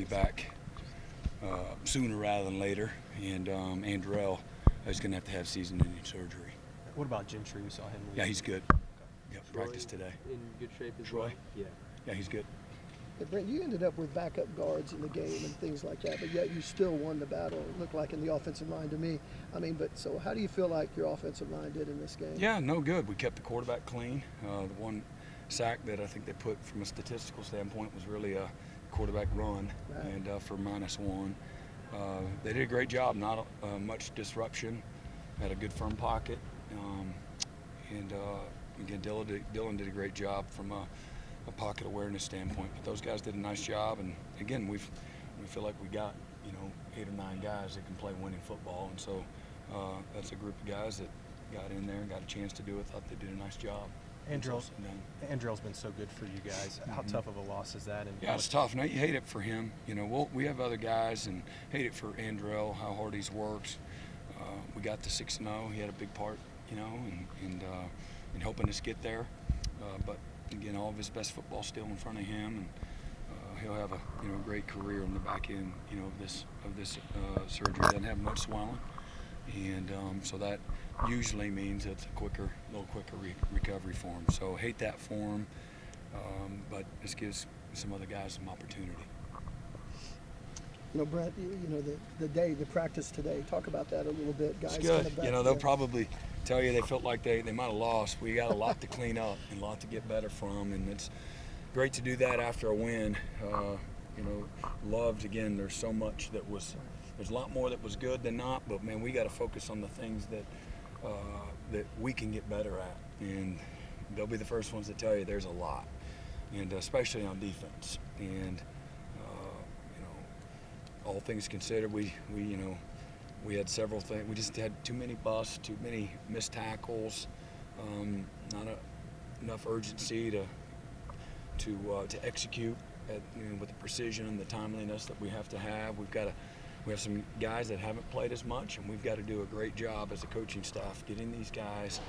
back sooner rather than later. And Andrell is going to have season-ending surgery. What about Gentry? We saw him leave. Yeah, he's good. Okay. Yeah, practiced today. In good shape as Troy? well? Yeah, he's good. Yeah, Brent, you ended up with backup guards in the game and things like that, but yet you still won the battle. It looked like in the offensive line to me. I mean, but so how do you feel like your offensive line did in this game? Yeah, no good. We kept the quarterback clean. The one sack that I think they put from a statistical standpoint was really a quarterback run, Right. and for -1. They did a great job, not much disruption, had a good firm pocket, and again, Dylan did a great job from a pocket awareness standpoint. But those guys did a nice job, and again, we feel like we got 8 or 9 guys that can play winning football, and so that's a group of guys that got in there and got a chance to do it. Thought they did a nice job. Andrell's been so good for you guys. How tough of a loss is that? And yeah, it's tough. Now you hate it for him. We have other guys, and hate it for Andrell, how hard he's worked. We got the 6-0. He had a big part, in helping us get there. But again, all of his best football still in front of him, and he'll have a great career on the back end of this surgery. Doesn't have much swelling, and so that usually means it's a little quicker recovery for him. So hate that for him, but this gives some other guys some opportunity. Brent, the practice today, talk about that a little bit. Guys, It's good. kind of back They'll together. probably tell you they felt like they might have lost. We got a lot to clean up and a lot to get better from, and it's great to do that after a win. Loved, again, there's so much there's a lot more that was good than not, but man, we got to focus on the things that we can get better at, and they'll be the first ones to tell you there's a lot, and especially on defense. And all things considered, we had several things. We just had too many busts, too many missed tackles, not enough urgency to execute with the precision and the timeliness that we have to have. We have some guys that haven't played as much, and we've got to do a great job as a coaching staff getting these guys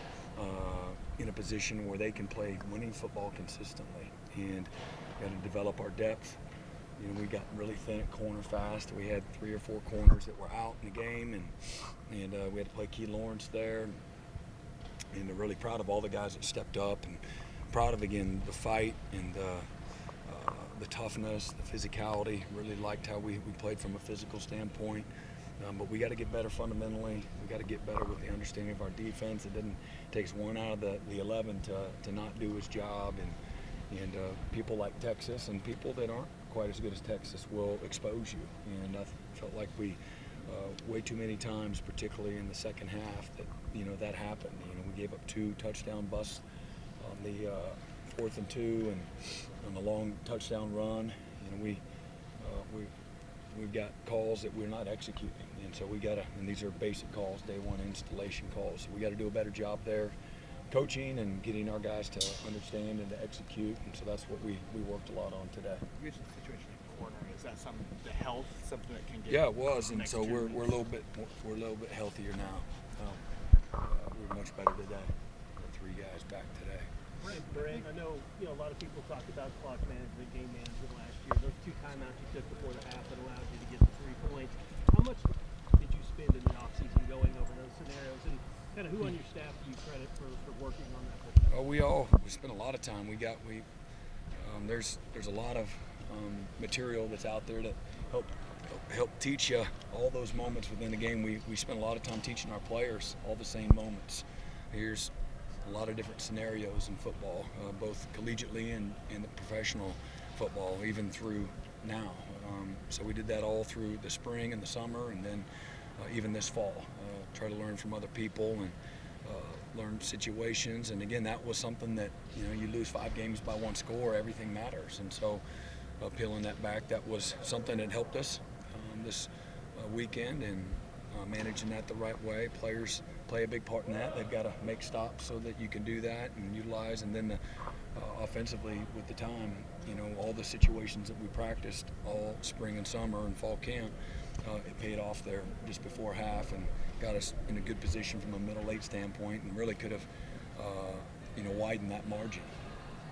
in a position where they can play winning football consistently, and got to develop our depth. We got really thin at corner fast. We had 3 or 4 corners that were out in the game, and we had to play Key Lawrence there. And really proud of all the guys that stepped up, and proud of, again, the fight and the toughness, the physicality. Really liked how we played from a physical standpoint. But we got to get better fundamentally. We got to get better with the understanding of our defense. It takes one out of the 11 to not do his job, and people like Texas and people that aren't quite as good as Texas will expose you. And I felt like we way too many times, particularly in the second half, that happened. We gave up 2 touchdown busts on the 4th and 2, and on the long touchdown run. We've got calls that we're not executing, and so and these are basic calls, day one installation calls. So we got to do a better job there, coaching and getting our guys to understand and to execute, and so that's what we worked a lot on today. You mentioned the situation in corner. Is that something, the health, something that can get? Yeah, it was, and so we're a little bit healthier now. We're much better today. Got 3 guys back today. Brent, I know a lot of people talked about clock management, game management last year. Those 2 timeouts you took before the half that allowed you to get the 3 points. How much did you spend in the offseason going over those scenarios, and kind of who on your staff do you credit for working on that? Oh, we spent a lot of time. There's a lot of material that's out there to help teach you all those moments within the game. We spent a lot of time teaching our players all the same moments. Here's a lot of different scenarios in football, both collegiately and in the professional football, even through now. So we did that all through the spring and the summer, and then even this fall. Try to learn from other people and learn situations. And again, that was something that, you lose 5 games by 1 score, everything matters. And so peeling that back, that was something that helped us this weekend, and managing that the right way. Players play a big part in that. They've got to make stops so that you can do that and utilize. And then offensively with the time, all the situations that we practiced all spring and summer and fall camp, it paid off there just before half and got us in a good position from a middle-late standpoint, and really could have widened that margin.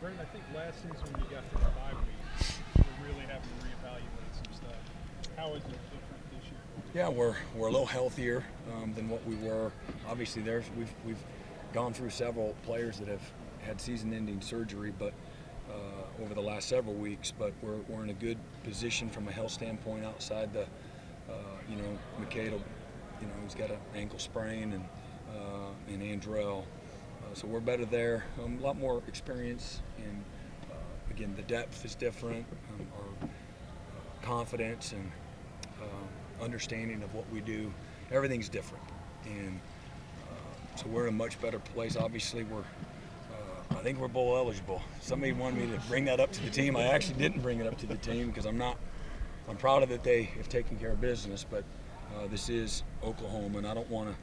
Brent, I think last season when you got to the bye week, you were really having to reevaluate some stuff. How is it different this year? Yeah, we're a little healthier than what we were. Obviously, we've gone through several players that have had season-ending surgery, but over the last several weeks. But we're in a good position from a health standpoint. Outside the, McCade, he's got an ankle sprain, and Andrell. So we're better there. A lot more experience, and again, the depth is different. Our confidence and understanding of what we do, everything's different, and so we're in a much better place. Obviously, I think we're bowl eligible. Somebody wanted me to bring that up to the team. I actually didn't bring it up to the team because I'm proud of that they have taken care of business, but this is Oklahoma, and I don't want to.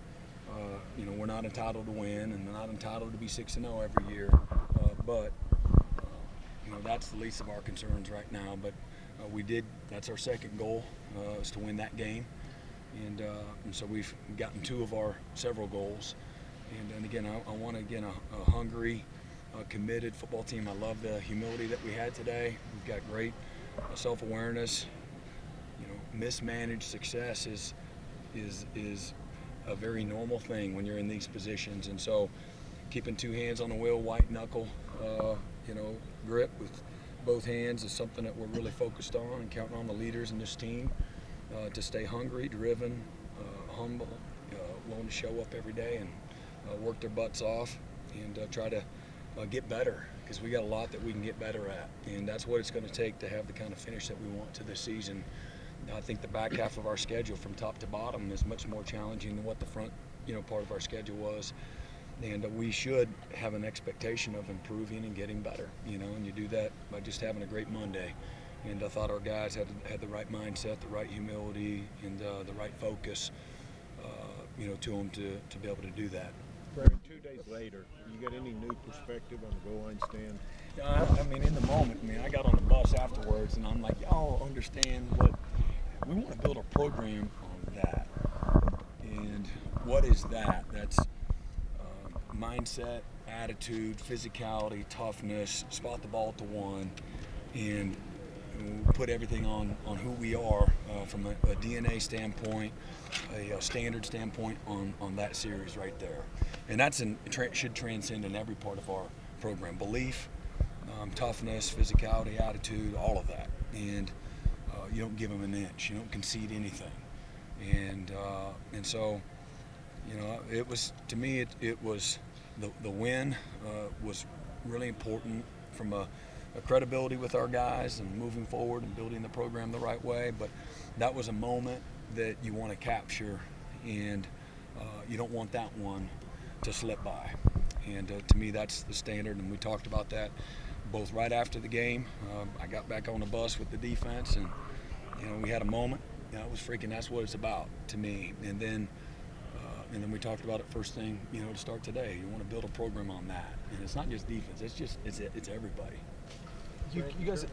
We're not entitled to win, and we're not entitled to be 6-0 every year. But that's the least of our concerns right now. But that's our second goal, is to win that game, and so we've gotten two of our several goals. And again, I want a hungry, committed football team. I love the humility that we had today. We've got great self-awareness. Mismanaged success is a very normal thing when you're in these positions, and so keeping two hands on the wheel, white knuckle, grip with both hands is something that we're really focused on, and counting on the leaders in this team to stay hungry, driven, humble, willing to show up every day and work their butts off and try to get better, because we got a lot that we can get better at, and that's what it's going to take to have the kind of finish that we want to this season. I think the back half of our schedule from top to bottom is much more challenging than what the front part of our schedule was, and we should have an expectation of improving and getting better, and you do that by just having a great Monday. And I thought our guys had the right mindset, the right humility, and the right focus to them to be able to do that. Brent, 2 days later, you got any new perspective on the goal line stand? In the moment, I got on the bus afterwards, and I'm like, y'all understand what we want to build a program on that. And what is that? That's mindset, attitude, physicality, toughness, spot the ball to one, and put everything on who we are from a DNA standpoint, a standard standpoint on that series right there. And should transcend in every part of our program. Belief, toughness, physicality, attitude, all of that. And you don't give them an inch. You don't concede anything. And so, it was, to me, it was the win was really important from a credibility with our guys and moving forward and building the program the right way. But that was a moment that you want to capture, and you don't want that one to slip by. And to me, that's the standard, and we talked about that both right after the game. I got back on the bus with the defense, and we had a moment. That's what it's about to me. And then we talked about it first thing, to start today. You want to build a program on that, and it's not just defense. It's everybody. You guys,